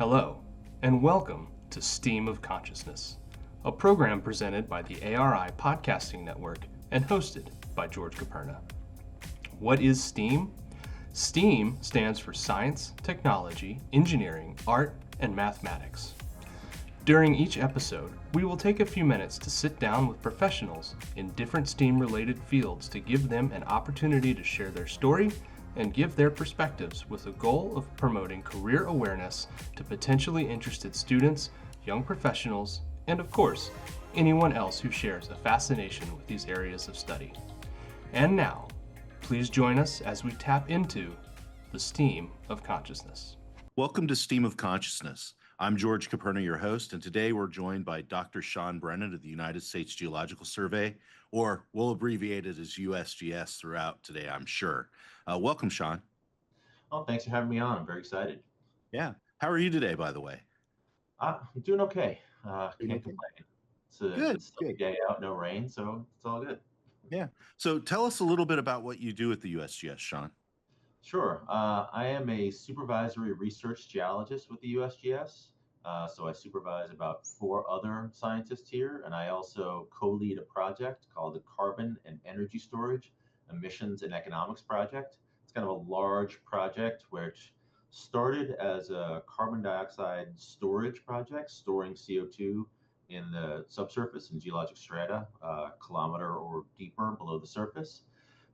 Hello, and welcome to S.T.E.A.M of Consciousness, a program presented by the ARI Podcasting Network and hosted by George Koperna. What is S.T.E.A.M? S.T.E.A.M stands for Science, Technology, Engineering, Art, and Mathematics. During each episode, we will take a few minutes to sit down with professionals in different STEAM-related fields to give them an opportunity to share their story and give their perspectives with the goal of promoting career awareness to potentially interested students, young professionals, and of course, anyone else who shares a fascination with these areas of study. And now, please join us as we tap into the STEAM of consciousness. Welcome to STEAM of Consciousness. I'm George Koperna, your host, and today we're joined by Dr. Sean Brennan of the United States Geological Survey, or we'll abbreviate it as USGS throughout today, I'm sure. Welcome, Sean. Oh, thanks for having me on. I'm very excited. Yeah. How are you today, by the way? I'm doing okay. Can't complain. It's a sunny good. day out, no rain, so it's all good. Yeah. So tell us a little bit about what you do at the USGS, Sean. Sure. I am a supervisory research geologist with the USGS. So I supervise about 4 other scientists here, and I also co-lead a project called the Carbon and Energy Storage Emissions and Economics Project. It's kind of a large project which started as a carbon dioxide storage project, storing CO2 in the subsurface in geologic strata, a kilometer or deeper below the surface.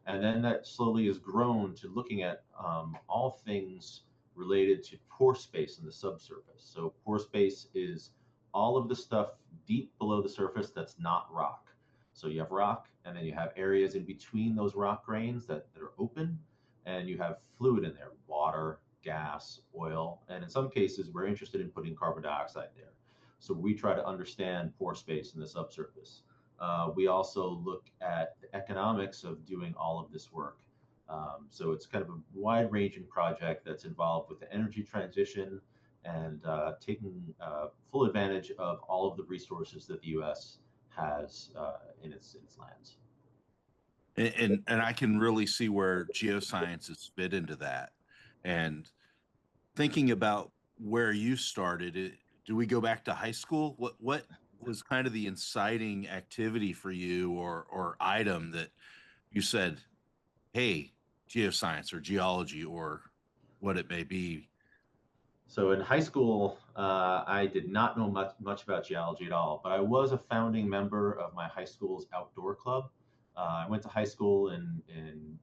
And then that slowly has grown to looking at all things related to pore space in the subsurface. So pore space is all of the stuff deep below the surface that's not rock. So you have rock, and then you have areas in between those rock grains that are open, and you have fluid in there, water, gas, oil, and in some cases, we're interested in putting carbon dioxide there. So we try to understand pore space in the subsurface. We also look at the economics of doing all of this work. So it's kind of a wide-ranging project that's involved with the energy transition and taking full advantage of all of the resources that the U.S. has in its lands. And I can really see where geosciences fit into that. And thinking about where you started, do we go back to high school? What was kind of the inciting activity for you or item that you said, hey, geoscience or geology or what it may be? So in high school, I did not know much about geology at all, but I was a founding member of my high school's outdoor club. I went to high school in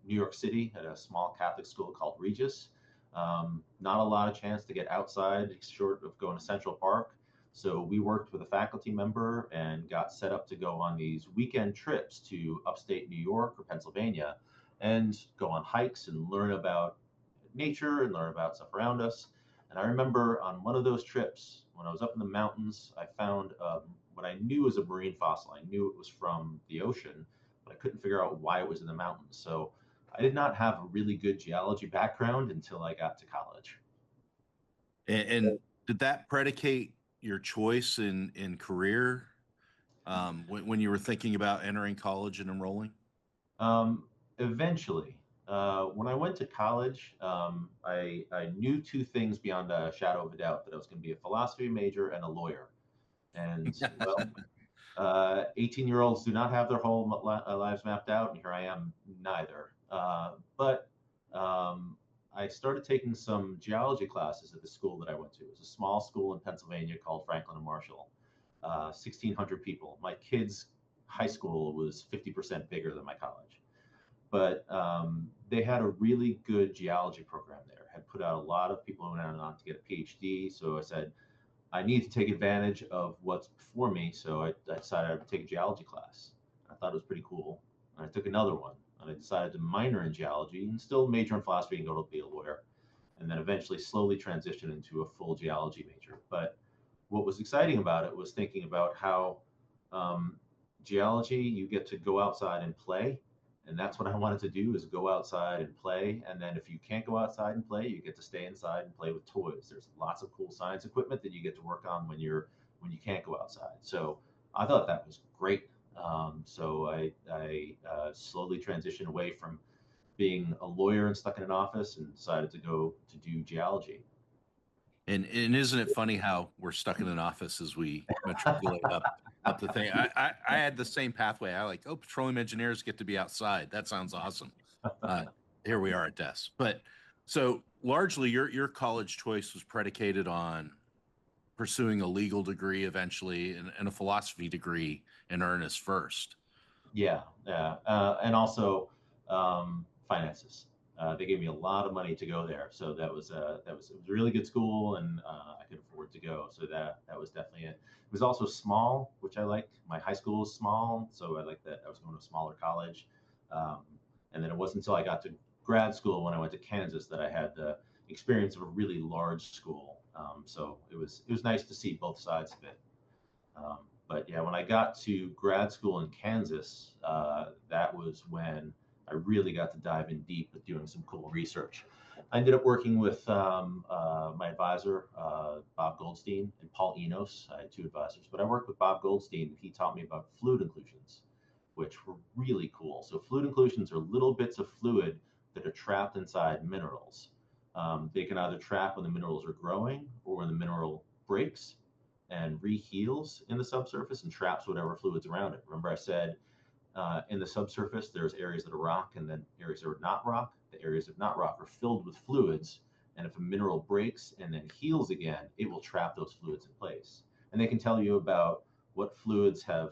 New York City at a small Catholic school called Regis. Not a lot of chance to get outside short of going to Central Park. So we worked with a faculty member and got set up to go on these weekend trips to upstate New York or Pennsylvania and go on hikes and learn about nature and learn about stuff around us. And I remember on one of those trips, when I was up in the mountains, I found what I knew was a marine fossil. I knew it was from the ocean, but I couldn't figure out why it was in the mountains. So I did not have a really good geology background until I got to college. And did that predicate your choice in career when you were thinking about entering college and enrolling? Eventually, when I went to college, I knew 2 things beyond a shadow of a doubt, that I was going to be a philosophy major and a lawyer. And well, 18-year-olds do not have their whole lives mapped out, and here I am, neither. But I started taking some geology classes at the school that I went to. It was a small school in Pennsylvania called Franklin and Marshall, 1,600 people. My kids' high school was 50% bigger than my college. But they had a really good geology program there, had put out a lot of people who went on to get a PhD. So I said, I need to take advantage of what's before me. So I decided I would take a geology class. I thought it was pretty cool. And I took another one, and I decided to minor in geology and still major in philosophy and go to be a lawyer. And then eventually slowly transition into a full geology major. But what was exciting about it was thinking about how geology, you get to go outside and play. And that's what I wanted to do, is go outside and play. And then if you can't go outside and play, you get to stay inside and play with toys. There's lots of cool science equipment that you get to work on when you can't go outside. So I thought that was great. So I slowly transitioned away from being a lawyer and stuck in an office and decided to go to do geology. And isn't it funny how we're stuck in an office as we matriculate up the thing? I had the same pathway. I like, oh, petroleum engineers get to be outside. That sounds awesome. Uh, Here we are at desks. But so largely your college choice was predicated on pursuing a legal degree eventually and a philosophy degree in earnest first. Yeah, yeah, and also finances. They gave me a lot of money to go there, so that was it was a really good school, and I could afford to go. So that was definitely it. It was also small, which I liked. My high school was small, so I liked that I was going to a smaller college. Um, and then it wasn't until I got to grad school when I went to Kansas that I had the experience of a really large school. So it was nice to see both sides of it. But yeah, when I got to grad school in Kansas, that was when I really got to dive in deep with doing some cool research. I ended up working with my advisor, Bob Goldstein, and Paul Enos. I had two advisors, but I worked with Bob Goldstein. He taught me about fluid inclusions, which were really cool. So, fluid inclusions are little bits of fluid that are trapped inside minerals. They can either trap when the minerals are growing or when the mineral breaks and reheals in the subsurface and traps whatever fluids around it. Remember, I said in the subsurface there's areas that are rock and then areas that are not rock. The areas of not rock are filled with fluids, and if a mineral breaks and then heals again, it will trap those fluids in place. And they can tell you about what fluids have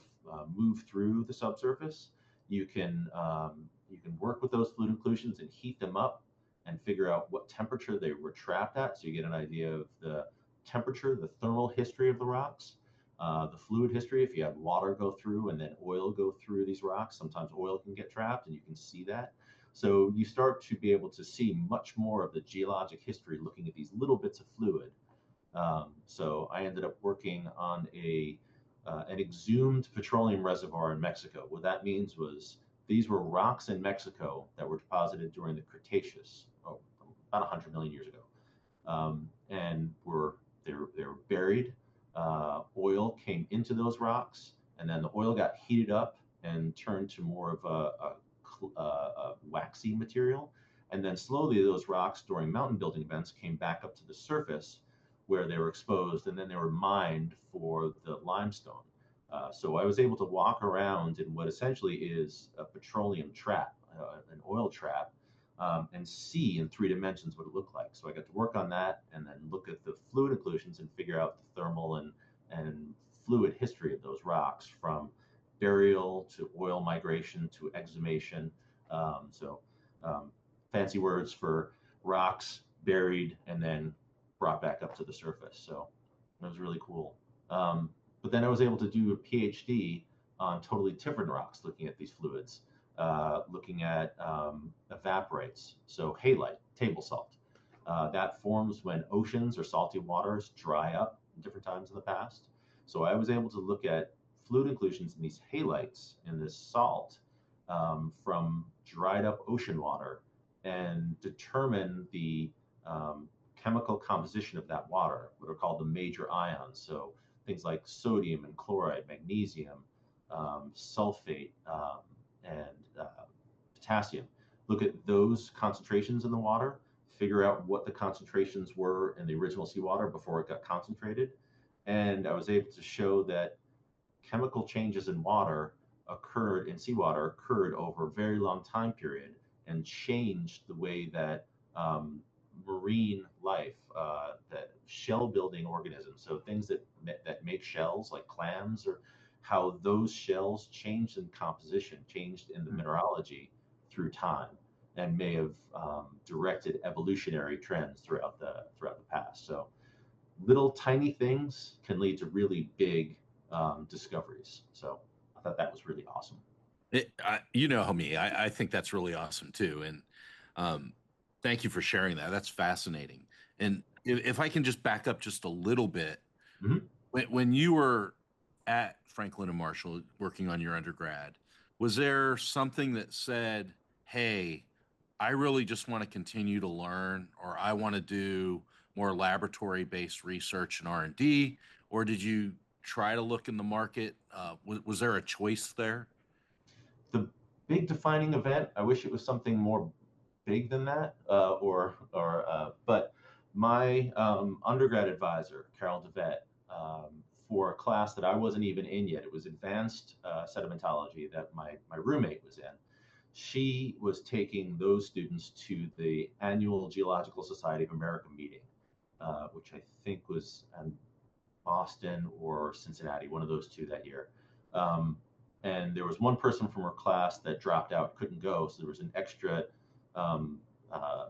moved through the subsurface. You can work with those fluid inclusions and heat them up and figure out what temperature they were trapped at, so you get an idea of the temperature, the thermal history of the rocks, the fluid history. If you had water go through and then oil go through these rocks, sometimes oil can get trapped, and you can see that. So you start to be able to see much more of the geologic history looking at these little bits of fluid. So I ended up working on an exhumed petroleum reservoir in Mexico. What that means was these were rocks in Mexico that were deposited during the Cretaceous, about 100 million years ago, and they were buried. Oil came into those rocks, and then the oil got heated up and turned to more of a waxy material. And then slowly those rocks during mountain building events came back up to the surface where they were exposed, and then they were mined for the limestone. So I was able to walk around in what essentially is a petroleum trap, an oil trap, and see in 3 dimensions what it looked like. So I got to work on that and then look at the fluid inclusions and figure out the thermal and fluid history of those rocks from burial to oil migration to exhumation. So fancy words for rocks buried and then brought back up to the surface. So it was really cool. But then I was able to do a PhD on totally different rocks, looking at these fluids, looking at evaporites, so halite, table salt. That forms when oceans or salty waters dry up in different times in the past. So I was able to look at fluid inclusions in these halites in this salt from dried up ocean water and determine the chemical composition of that water, what are called the major ions. So things like sodium and chloride, magnesium, sulfate, and potassium. Look at those concentrations in the water, figure out what the concentrations were in the original seawater before it got concentrated. And I was able to show that chemical changes in water occurred in seawater occurred over a very long time period and changed the way that marine life, that shell building organisms, so things that make shells like clams, or how those shells changed in composition, changed in the mineralogy through time, and may have directed evolutionary trends throughout the past. So little tiny things can lead to really big discoveries. So I thought that was really awesome. You know me, I think that's really awesome too. And thank you for sharing that. That's fascinating. And if I can just back up just a little bit, Mhm. when you were at Franklin and Marshall working on your undergrad, was there something that said, hey, I really just want to continue to learn, or I want to do more laboratory based research and R&D, or did you try to look in the market? Was there a choice there? The big defining event, I wish it was something more big than that, but my undergrad advisor, Carol DeVette, for a class that I wasn't even in yet, it was advanced sedimentology that my roommate was in. She was taking those students to the annual Geological Society of America meeting, which I think was in Boston or Cincinnati, one of those two that year. And there was one person from her class that dropped out, couldn't go, so there was an extra um, uh,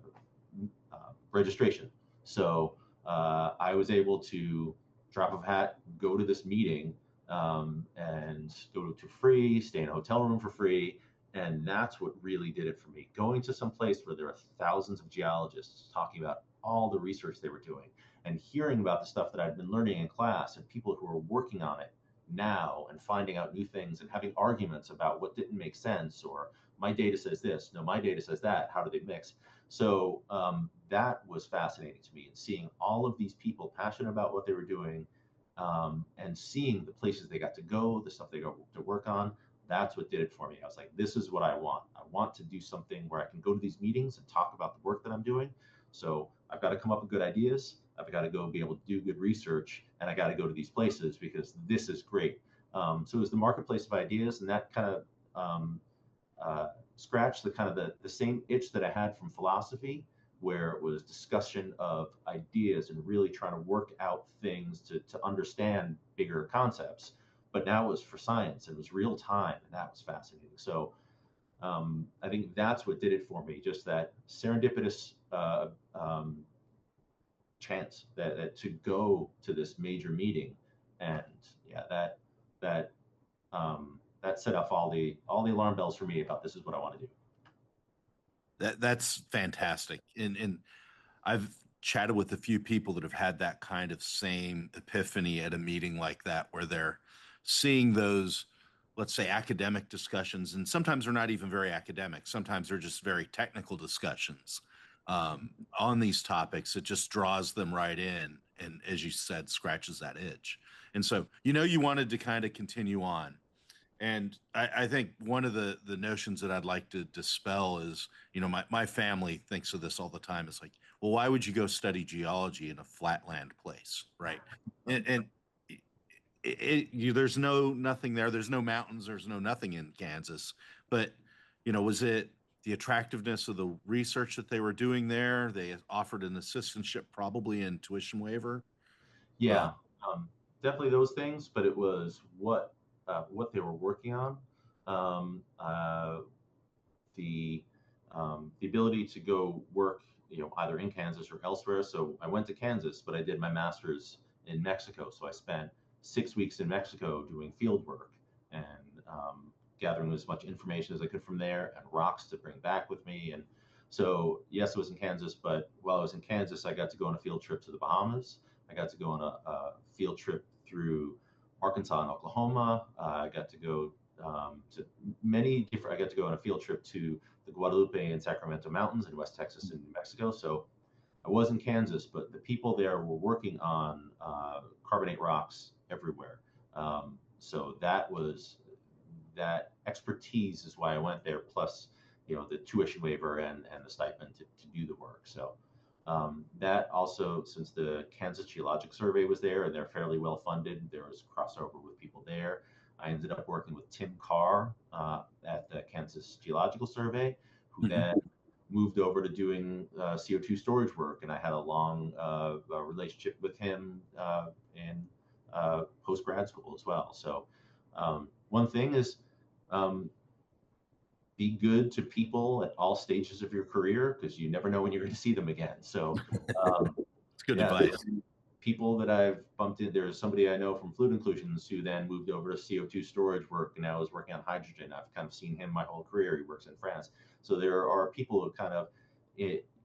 registration. So I was able to drop a hat, go to this meeting, and go to free, stay in a hotel room for free. And that's what really did it for me. Going to some place where there are thousands of geologists talking about all the research they were doing and hearing about the stuff that I'd been learning in class and people who are working on it now and finding out new things and having arguments about what didn't make sense, or my data says this, no, my data says that, how do they mix? So that was fascinating to me, and seeing all of these people passionate about what they were doing, and seeing the places they got to go, the stuff they got to work on. That's what did it for me. I was like, this is what I want. I want to do something where I can go to these meetings and talk about the work that I'm doing. So I've got to come up with good ideas. I've got to go be able to do good research, and I got to go to these places because this is great. So it was the marketplace of ideas, and that kind of scratched the same itch that I had from philosophy, where it was discussion of ideas and really trying to work out things to understand bigger concepts. But now it was for science, and it was real time, and that was fascinating. So I think that's what did it for me, just that serendipitous chance that to go to this major meeting. And yeah, that that set off all the alarm bells for me about this is what I want to do. That's fantastic. And I've chatted with a few people that have had that kind of same epiphany at a meeting like that, where they're seeing those, let's say, academic discussions, and sometimes they're not even very academic. Sometimes they're just very technical discussions on these topics. It just draws them right in, and as you said, scratches that itch. And so, you wanted to kind of continue on. And I think one of the notions that I'd like to dispel is, my family thinks of this all the time. It's like, well, why would you go study geology in a flatland place, right? And there's nothing there. There's no mountains. There's no nothing in Kansas. But, was it the attractiveness of the research that they were doing there? They offered an assistantship, probably in tuition waiver. Yeah, definitely those things, but it was what they were working on. Um, uh, the ability to go work, either in Kansas or elsewhere. So I went to Kansas, but I did my master's in Mexico. So I spent 6 weeks in Mexico doing field work and gathering as much information as I could from there and rocks to bring back with me. And so, yes, it was in Kansas, but while I was in Kansas, I got to go on a field trip to the Bahamas. I got to go on a field trip through Arkansas and Oklahoma. I got to go to many different. I got to go on a field trip to the Guadalupe and Sacramento Mountains in West Texas and New Mexico. So I was in Kansas, but the people there were working on carbonate rocks everywhere. So that expertise is why I went there. Plus, the tuition waiver and the stipend to do the work. So that also, since the Kansas Geological Survey was there and they're fairly well funded, there was crossover with people there. I ended up working with Tim Carr at the Kansas Geological Survey, who then moved over to doing CO2 storage work, and I had a long relationship with him in post-grad school as well. So one thing is be good to people at all stages of your career, because you never know when you're going to see them again. So it's good advice. People that I've bumped in, there's somebody I know from Fluid Inclusions who then moved over to CO2 storage work and now is working on hydrogen. I've kind of seen him my whole career. He works in France. So there are people who kind of,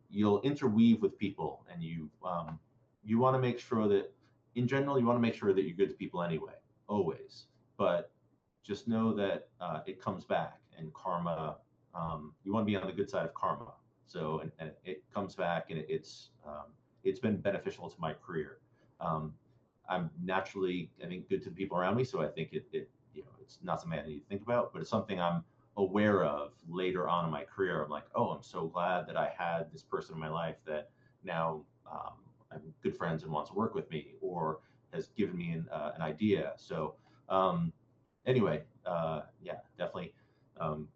you'll interweave with people, and you want to make sure that, in general, you want to make sure that you're good to people anyway, always. But just know that it comes back, and karma, you want to be on the good side of karma. So, and it comes back, and it's been beneficial to my career. I'm naturally, I think, good to the people around me. So I think it's not something I need to think about, but it's something I'm aware of later on in my career. I'm like, oh, I'm so glad that I had this person in my life that now I'm good friends and wants to work with me, or has given me an idea. So anyway, yeah, definitely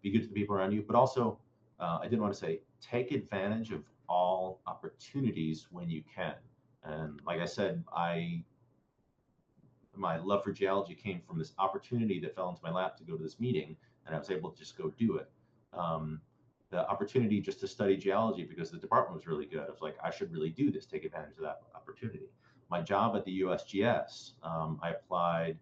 be good to the people around you. But also, I did want to say, take advantage of all opportunities when you can. And like I said, my love for geology came from this opportunity that fell into my lap to go to this meeting, and I was able to just go do it. Um, the opportunity just to study geology because the department was really good. I was like, I should really do this, take advantage of that opportunity. My job at the USGS, I applied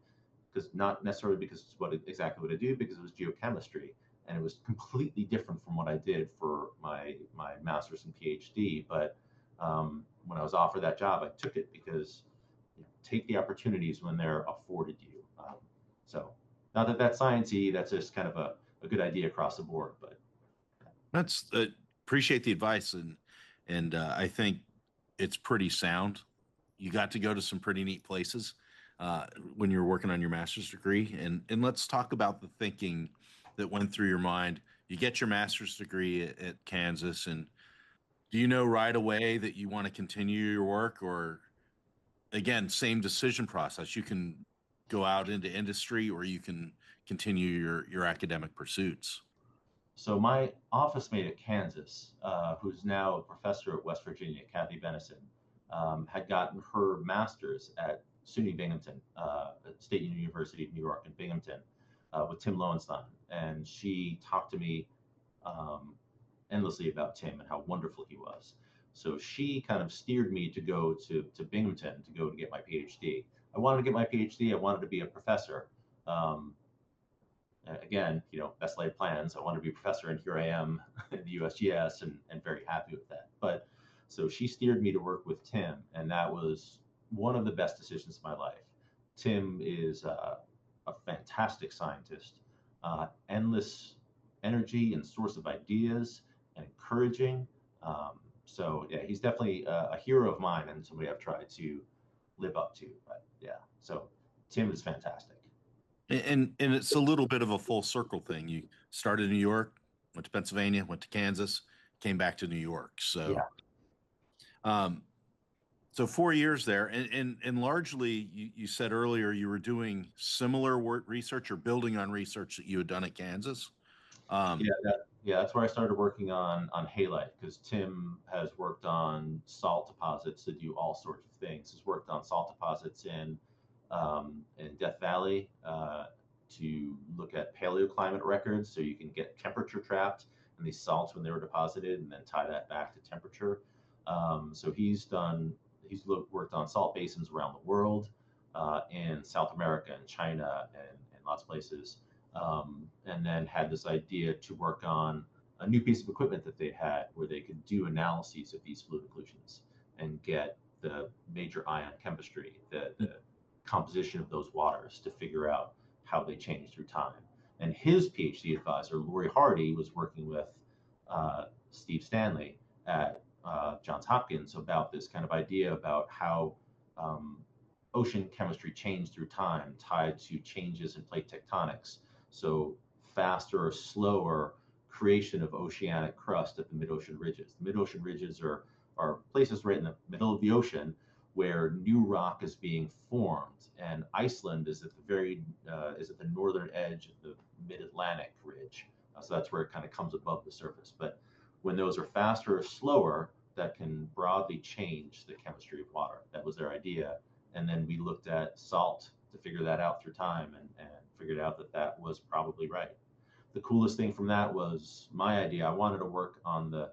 because not necessarily because it's exactly what I do, because it was geochemistry, and it was completely different from what I did for my master's and PhD. But when I was offered that job, I took it because take the opportunities when they're afforded you. So not that that's sciencey, that's just kind of a good idea across the board. But That's appreciate the advice, and I think it's pretty sound. You got to go to some pretty neat places when you were working on your master's degree, and let's talk about the thinking that went through your mind. You get your master's degree at Kansas, and do you know right away that you want to continue your work, or again, same decision process? You can go out into industry, or you can continue your academic pursuits. so my office mate at Kansas, who's now a professor at West Virginia, Kathy Benison, had gotten her master's at SUNY Binghamton, at State University of New York in Binghamton, with Tim Lowenstein, and she talked to me um, endlessly about Tim and how wonderful he was. So she kind of steered me to go to Binghamton to go to get my PhD. I wanted to get my PhD. I wanted to be a professor. Um, Again, best laid plans. I wanted to be a professor, and here I am at the USGS, and very happy with that. But so she steered me to work with Tim, and that was one of the best decisions of my life. Tim is a fantastic scientist, endless energy and source of ideas, and encouraging. So yeah, he's definitely a hero of mine and somebody I've tried to live up to. But yeah, so Tim is fantastic. And it's a little bit of a full circle thing. You started in New York, went to Pennsylvania, went to Kansas, came back to New York. So, Yeah. um, so 4 years there, and largely, you said earlier you were doing similar work research or building on research that you had done at Kansas. Yeah, Um, that's where I started working on halite, because Tim has worked on salt deposits that do all sorts of things. He's worked on salt deposits in Death Valley to look at paleoclimate records, so you can get temperature trapped in these salts when they were deposited, and then tie that back to temperature. So worked on salt basins around the world, in South America and China and lots of places, and then had this idea to work on a new piece of equipment that they had where they could do analyses of these fluid occlusions and get the major ion chemistry, the composition of those waters, to figure out how they change through time. And his PhD advisor, Lori Hardy, was working with Steve Stanley at Johns Hopkins about this kind of idea about how um, ocean chemistry changed through time, tied to changes in plate tectonics. So faster or slower creation of oceanic crust at the mid-ocean ridges. The mid-ocean ridges are places right in the middle of the ocean where new rock is being formed, and Iceland is at the northern edge of the Mid-Atlantic ridge. So that's where it kind of comes above the surface. But when those are faster or slower, that can broadly change the chemistry of water. That was their idea. And then we looked at salt to figure that out through time, and figured out that that was probably right. The coolest thing from that was my idea. I wanted to work on the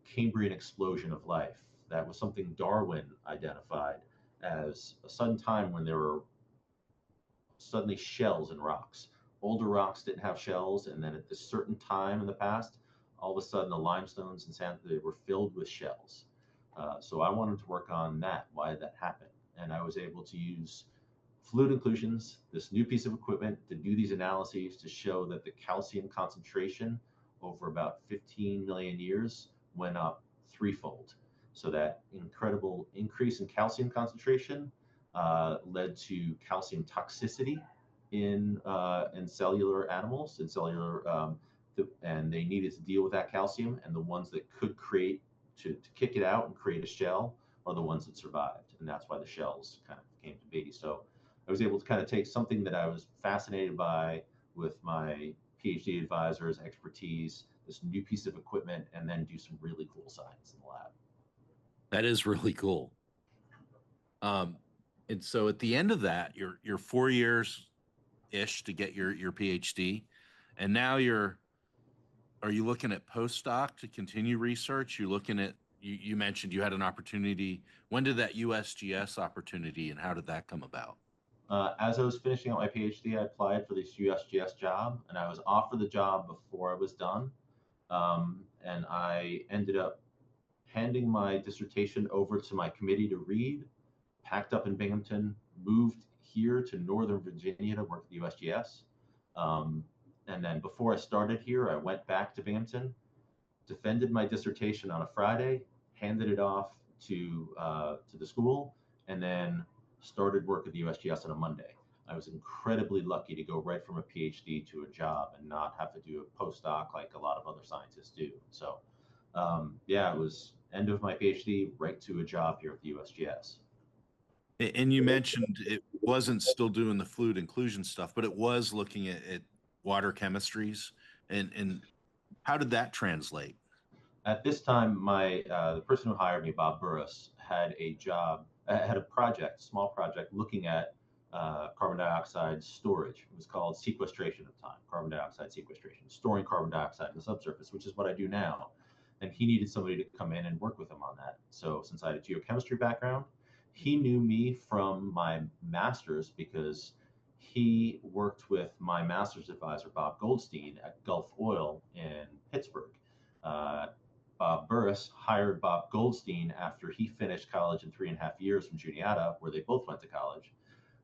Cambrian explosion of life. That was something Darwin identified as a sudden time when there were suddenly shells in rocks. Older rocks didn't have shells, and then at this certain time in the past, all of a sudden the limestones and sand, they were filled with shells. So I wanted to work on that, why that happened, and I was able to use fluid inclusions, this new piece of equipment, to do these analyses to show that the calcium concentration over about 15 million years went up threefold. So that incredible increase in calcium concentration led to calcium toxicity in cellular animals, and they needed to deal with that calcium. And the ones that could create to kick it out and create a shell are the ones that survived, and that's why the shells kind of came to be. So I was able to kind of take something that I was fascinated by with my PhD advisor's expertise, this new piece of equipment, and then do some really cool science in the lab. That is really cool. And so at the end of that, you're 4 years ish to get your PhD, and now are you looking at postdoc to continue research? You looking at you mentioned you had an opportunity. When did that USGS opportunity and how did that come about? As I was finishing out my PhD, I applied for this USGS job, and I was offered the job before I was done. And I ended up handing my dissertation over to my committee to read, packed up in Binghamton, moved here to Northern Virginia to work at the USGS. And then before I started here, I went back to Binghamton, defended my dissertation on a Friday, handed it off to the school, and then started work at the USGS on a Monday. I was incredibly lucky to go right from a PhD to a job and not have to do a postdoc like a lot of other scientists do. So, yeah, it was end of my PhD, right to a job here at the USGS. And you mentioned it wasn't still doing the fluid inclusion stuff, but it was looking at water chemistries. And how did that translate? At this time, my the person who hired me, Bob Burris, had a job, had a project, small project, looking at carbon dioxide storage. It was called sequestration at the time, carbon dioxide sequestration, storing carbon dioxide in the subsurface, which is what I do now. And he needed somebody to come in and work with him on that. So since I had a geochemistry background, he knew me from my master's because he worked with my master's advisor, Bob Goldstein, at Gulf Oil in Pittsburgh. Uh, Bob Burris hired Bob Goldstein after he finished college in 3.5 years from Juniata, where they both went to college,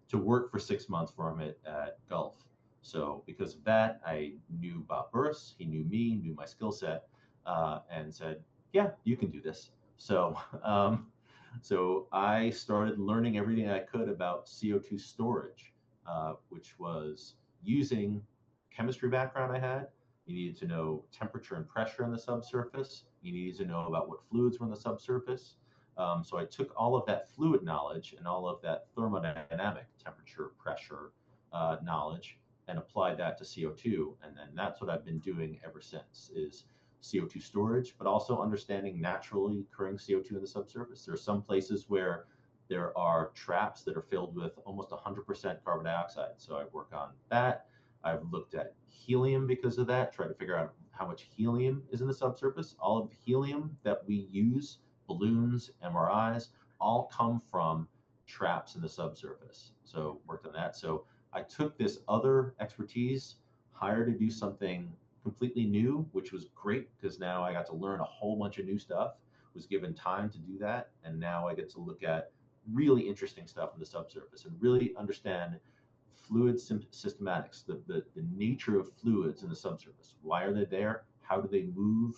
to work for 6 months for him at Gulf. So because of that, I knew Bob Burris, he knew me, knew my skill set, and said, "Yeah, you can do this." So I started learning everything I could about CO2 storage, which was using chemistry background I had. You needed to know temperature and pressure in the subsurface. You needed to know about what fluids were in the subsurface. So I took all of that fluid knowledge and all of that thermodynamic temperature, pressure knowledge and applied that to CO2. And then that's what I've been doing ever since is CO2 storage, but also understanding naturally occurring CO2 in the subsurface. There are some places where there are traps that are filled with almost 100% carbon dioxide. So I work on that. I've looked at helium because of that, try to figure out how much helium is in the subsurface. All of the helium that we use, balloons, MRIs, all come from traps in the subsurface. So worked on that. So I took this other expertise, hired to do something completely new, which was great because now I got to learn a whole bunch of new stuff, was given time to do that. And now I get to look at really interesting stuff in the subsurface and really understand fluid systematics, the nature of fluids in the subsurface. Why are they there? How do they move?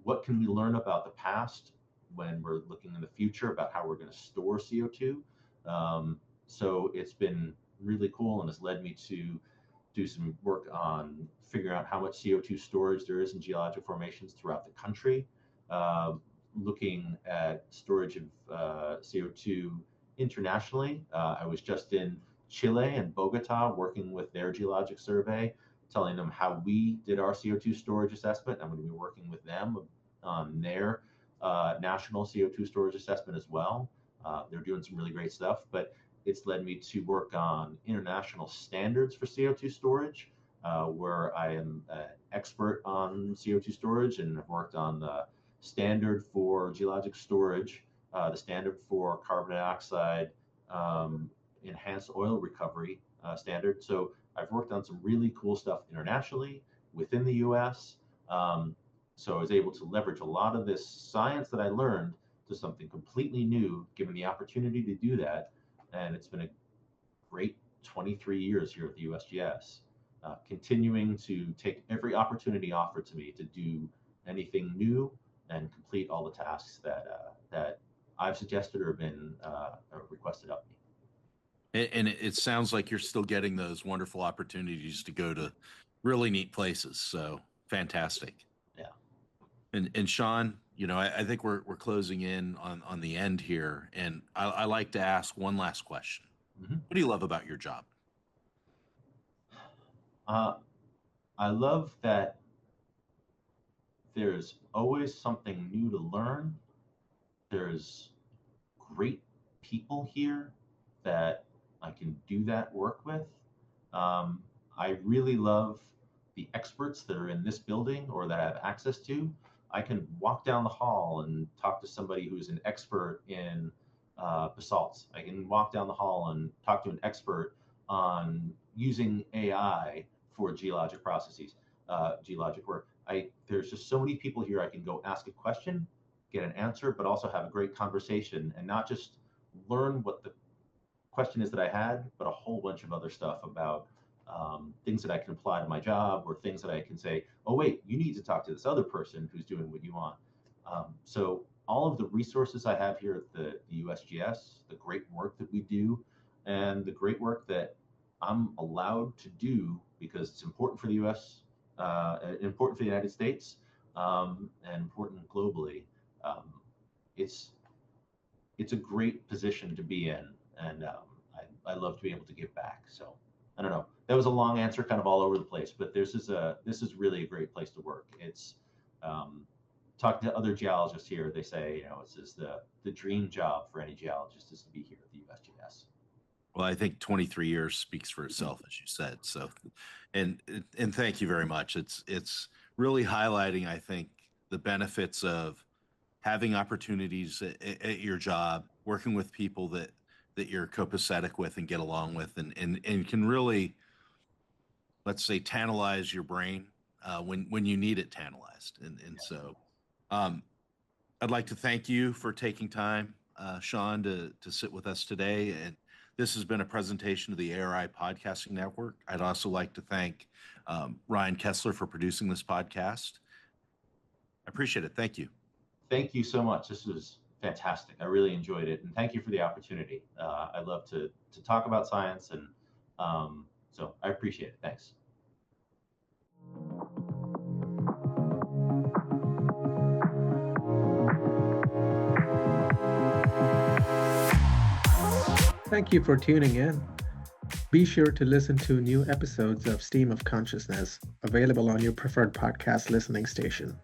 What can we learn about the past when we're looking in the future about how we're going to store CO2? So it's been really cool and has led me to do some work on figuring out how much CO2 storage there is in geologic formations throughout the country, looking at storage of CO2 internationally. I was just in Chile and Bogota working with their Geological Survey, telling them how we did our CO2 storage assessment. I'm going to be working with them on their national CO2 storage assessment as well. They're doing some really great stuff, but it's led me to work on international standards for CO2 storage, where I am an expert on CO2 storage and have worked on the standard for geologic storage, the standard for carbon dioxide enhanced oil recovery standard. So I've worked on some really cool stuff internationally within the US. So I was able to leverage a lot of this science that I learned to something completely new, given the opportunity to do that. And it's been a great 23 years here at the USGS, continuing to take every opportunity offered to me to do anything new and complete all the tasks that I've suggested or been requested of me. And it sounds like you're still getting those wonderful opportunities to go to really neat places. So fantastic. Yeah. And Sean, I think we're closing in on the end here, and I like to ask one last question. Mhm. What do you love about your job? Uh, I love that there's always something new to learn. There's great people here that I can do that work with. Um, I really love the experts that are in this building or that I have access to. I can walk down the hall and talk to somebody who's an expert in basalts. I can walk down the hall and talk to an expert on using AI for geologic processes, geologic work. There's just so many people here. I can go ask a question, get an answer, but also have a great conversation and not just learn what the question is that I had, but a whole bunch of other stuff about things that I can apply to my job or things that I can say, oh, wait, you need to talk to this other person who's doing what you want. So all of the resources I have here at the USGS, the great work that we do, and the great work that I'm allowed to do because it's important for the US, important for the United States, and important globally. Um, it's it's a great position to be in, and I love to be able to give back. So I don't know. That was a long answer, kind of all over the place, but this is really a great place to work. It's talking to other geologists here. They say it's just the dream job for any geologist is to be here at the USGS. Well, I think 23 years speaks for itself, as you said. So, and thank you very much. It's really highlighting, I think, the benefits of having opportunities at your job, working with people that you're copacetic with and get along with, and can really, let's say, tantalize your brain when you need it tantalized. And so, I'd like to thank you for taking time, Sean, to sit with us today. And this has been a presentation of the ARI Podcasting Network. I'd also like to thank Ryan Kessler for producing this podcast. I appreciate it. Thank you. Thank you so much. This was fantastic. I really enjoyed it, and thank you for the opportunity. I love to talk about science, and so I appreciate it. Thanks. Thank you for tuning in. Be sure to listen to new episodes of Stream of Consciousness available on your preferred podcast listening station.